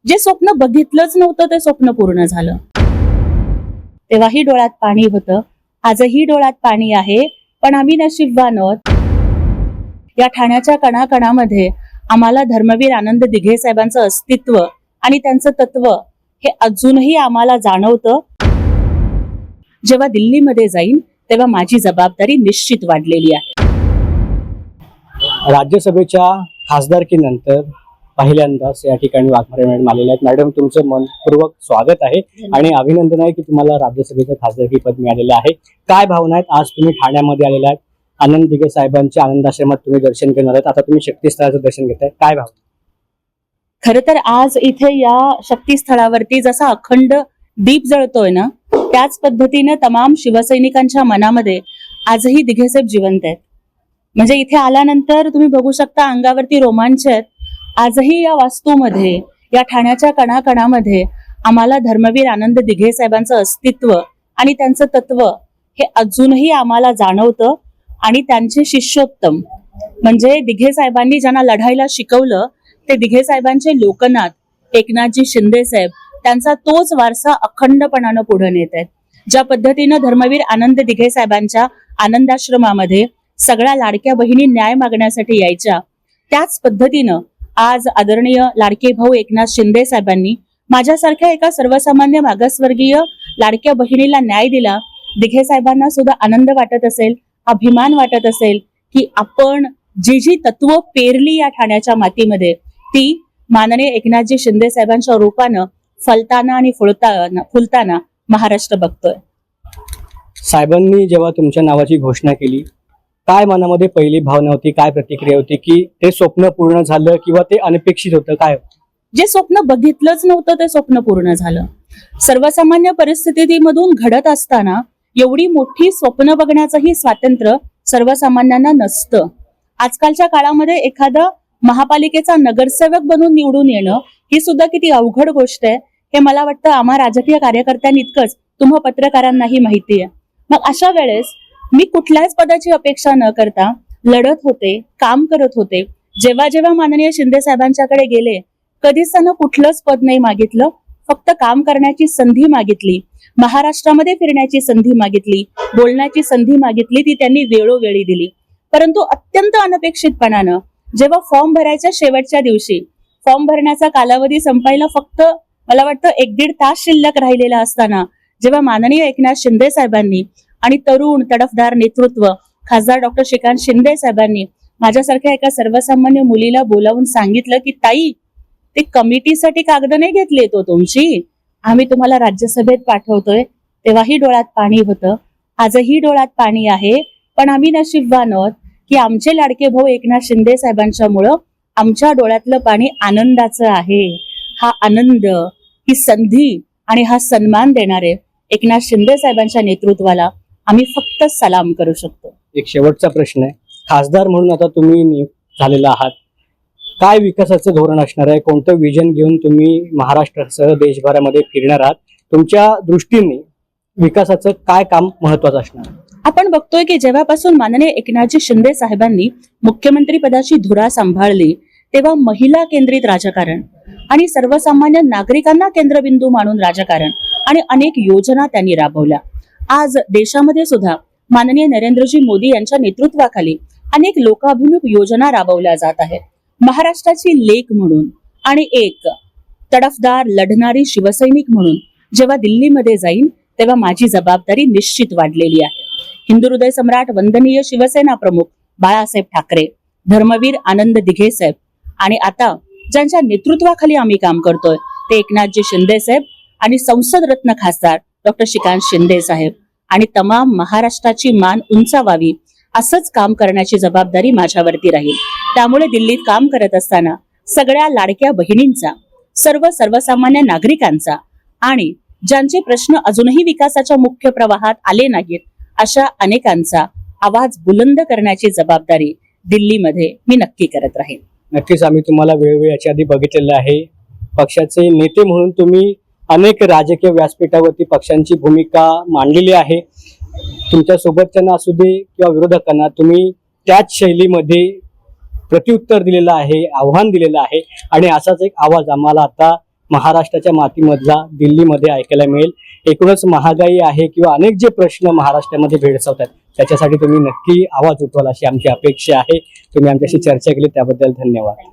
जे स्वप्न बघितलंच नव्हतं ते स्वप्न पूर्ण झालं. तेव्हाही डोळ्यात पाणी होतं, आजही डोळ्यात पाणी आहे, पण आम्ही नशीबवान आहोत. या ठाण्याच्या कणाकणामध्ये आम्हाला धर्मवीर आनंद दिघे साहेबांचं अस्तित्व आणि त्यांचं तत्व हे अजूनही आम्हाला जाणवतं. जेव्हा दिल्लीमध्ये जाईन तेव्हा माझी जबाबदारी निश्चित वाढलेली आहे. राज्यसभेच्या खासदारकीनंतर पहिल्यांदाच या ठिकाणी वाघमारे मॅडम आलेले आहेत. मॅडम, तुमचं मनपूर्वक स्वागत आहे आणि अभिनंदन आहे की तुम्हाला राज्यसभेचं खासदारकी पद मिळालेलं आहे. काय भावना आहेत? आज तुम्ही ठाण्यामध्ये आलेला आहात, आनंद दिघे साहेबांच्या आनंदाश्रमात तुम्ही दर्शन घेणार आहात. आता तुम्ही शक्तीस्थळाचं दर्शन घेताय, काय भावना? खर तर आज इथे या शक्तीस्थळावरती जसा अखंड दीप जळतोय ना, त्याच पद्धतीने तमाम शिवसैनिकांच्या मनामध्ये आजही दिघेसाहेब जिवंत आहेत. म्हणजे इथे आल्यानंतर तुम्ही बघू शकता अंगावरती रोमांच आहेत. आजही या वास्तूमध्ये, या ठाण्याच्या कणाकणामध्ये आम्हाला धर्मवीर आनंद दिघे साहेबांचं अस्तित्व आणि त्यांचं तत्व हे अजूनही आम्हाला जाणवतं. आणि त्यांचे शिष्योत्तम म्हणजे दिघे साहेबांनी ज्यांना लढायला शिकवलं ते दिघे साहेबांचे लोकनाथ एकनाथजी शिंदे साहेब, त्यांचा तोच वारसा अखंडपणानं पुढे नेत आहेत. ज्या पद्धतीनं धर्मवीर आनंद दिघे साहेबांच्या आनंदाश्रमामध्ये सगळ्या लाडक्या बहिणी न्याय मागण्यासाठी यायच्या, त्याच पद्धतीनं आज आदरणीय लाडके भाऊ एकनाथ शिंदे साहेबांनी माझ्यासारख्या एका सर्वसामान्य मागासवर्गीय लाडक्या बहिणीला न्याय दिला. दिघे साहेबांना सुद्धा आनंद वाटत असेल, अभिमान वाटत असेल की आपण जी जी तत्व पेरली या ठाण्याच्या मातीमध्ये ती माननीय एकनाथजी शिंदे साहेबांच्या रूपानं फलताना आणि फुलताना महाराष्ट्र बघतोय. साहेबांनी जेव्हा तुमच्या नावाची घोषणा केली, काय मनामध्ये पहिली भावना होती, काय प्रतिक्रिया होती? की ते स्वप्न पूर्ण झालं किंवा ते अनपेक्षित होतं? काय जे स्वप्न बघितलंच नव्हतं ते स्वप्न पूर्ण झालं. सर्वसामान्य परिस्थितीमधून घडत असताना एवढी मोठी स्वप्न बघण्याचंही स्वातंत्र्य सर्वसामान्यांना नसतं. आजकालच्या काळामध्ये एखादा महापालिकेचा नगरसेवक बनून निवडून येणं ही सुद्धा किती अवघड गोष्ट आहे हे मला वाटतं आम्हा राजकीय कार्यकर्त्यांनी इतकंच तुम्हा पत्रकारांनाही माहिती आहे. मग अशा वेळेस मी कुठल्याच पदाची अपेक्षा न करता लढत होते, काम करत होते. जेव्हा जेव्हा माननीय शिंदे साहेबांच्याकडे गेले कधीच त्यांना कुठलंच पद नाही मागितलं, फक्त काम करण्याची संधी मागितली, महाराष्ट्रामध्ये फिरण्याची संधी मागितली, बोलण्याची संधी मागितली. ती त्यांनी वेळोवेळी दिली. परंतु अत्यंत अनपेक्षितपणानं जेव्हा फॉर्म भरायच्या शेवटच्या दिवशी, फॉर्म भरण्याचा कालावधी संपायला फक्त मला वाटतं 1-1.5 तास शिल्लक राहिलेला असताना जेव्हा माननीय एकनाथ शिंदे साहेबांनी आणि तरुण तडफदार नेतृत्व खासदार डॉक्टर श्रीकांत शिंदे साहेबांनी माझ्यासारख्या एका सर्वसामान्य मुलीला बोलावून सांगितलं की ताई, ते कमिटीसाठी कागद नाही घेतली तो तुमची, आम्ही तुम्हाला राज्यसभेत पाठवतोय. तेव्हाही डोळ्यात पाणी होतं, आजही डोळ्यात पाणी आहे, पण आम्ही नशीबवान आहोत की आमचे लाडके भाऊ एकनाथ शिंदे साहेबांच्यामुळं आमच्या डोळ्यातलं पाणी आनंदाचं आहे. हा आनंद, ही संधी आणि हा सन्मान देणारे एकनाथ शिंदे साहेबांच्या नेतृत्वाला आम्ही फक्त सलाम करू शकतो. एक शेवटचा प्रश्न आहे, खासदार म्हणून आता तुम्ही नियुक्त झालेला आहात, काय विकासाचं धोरण असणार आहे? कोणतं विजन घेऊन तुम्ही महाराष्ट्रासह देशभरामध्ये फिरणार आहात? तुमच्या दृष्टीने विकासाचं काय काम महत्वाचं असणार? आपण बघतोय की जेव्हापासून माननीय एकनाथजी शिंदे साहेबांनी मुख्यमंत्री पदाची धुरा सांभाळली तेव्हा महिला केंद्रित राजकारण आणि सर्वसामान्य नागरिकांना केंद्रबिंदू मानून राजकारण आणि अनेक योजना त्यांनी राबवल्या. आज देशामध्ये सुद्धा माननीय नरेंद्रजी मोदी यांच्या नेतृत्वाखाली अनेक लोकाभिमुख योजना राबवल्या जात आहेत. महाराष्ट्राची लेक म्हणून आणि एक तडफदार लढणारी शिवसैनिक म्हणून जेव्हा दिल्लीमध्ये जाईन तेव्हा माझी जबाबदारी निश्चित वाढलेली आहे. हिंदू हृदय सम्राट वंदनीय शिवसेना प्रमुख बाळासाहेब ठाकरे, धर्मवीर आनंद दिघे साहेब आणि आता ज्यांच्या नेतृत्वाखाली आम्ही काम करतोय ते एकनाथजी शिंदे साहेब आणि संसद रत्न खासदार डॉक्टर श्रीकांत शिंदे साहेब आणि तमाम महाराष्ट्राची मान उंचावावी असंच काम करण्याची जबाबदारी माझ्यावरती राहील. त्यामुळे दिल्लीत काम करत असताना सगळ्या लाडक्या बहिणींचा, सर्वसामान्य नागरिकांचा आणि ज्यांचे प्रश्न अजूनही विकासाच्या मुख्य प्रवाहात आले नाहीत अशा अनेकांचा आवाज बुलंद करण्याची जबाबदारी दिल्लीमध्ये मी नक्की करत राहील. नक्कीच आम्ही तुम्हाला वेळोवेळी याच्या आधी बघितलेलं आहे. पक्षाचे नेते म्हणून तुम्ही अनेक राजकीय व्यासपीठावरती पक्षांची भूमिका मांडलेली आहे. तुमच्या सोबतच्यांना असू दे किंवा विरोधकांना तुम्ही त्याच शैलीमध्ये प्रत्युत्तर दिलेलं आहे, आव्हान दिलेलं आहे आणि असाच एक आवाज आम्हाला आता महाराष्ट्राच्या मातीमधला दिल्लीमध्ये ऐकायला मिळेल. एकूणच महागाई आहे किंवा अनेक जे प्रश्न महाराष्ट्रामध्ये भेडसावतात त्याच्यासाठी तुम्ही नक्की आवाज उठवाल अशी आमची अपेक्षा आहे. तुम्ही आमच्याशी चर्चा केली त्याबद्दल धन्यवाद.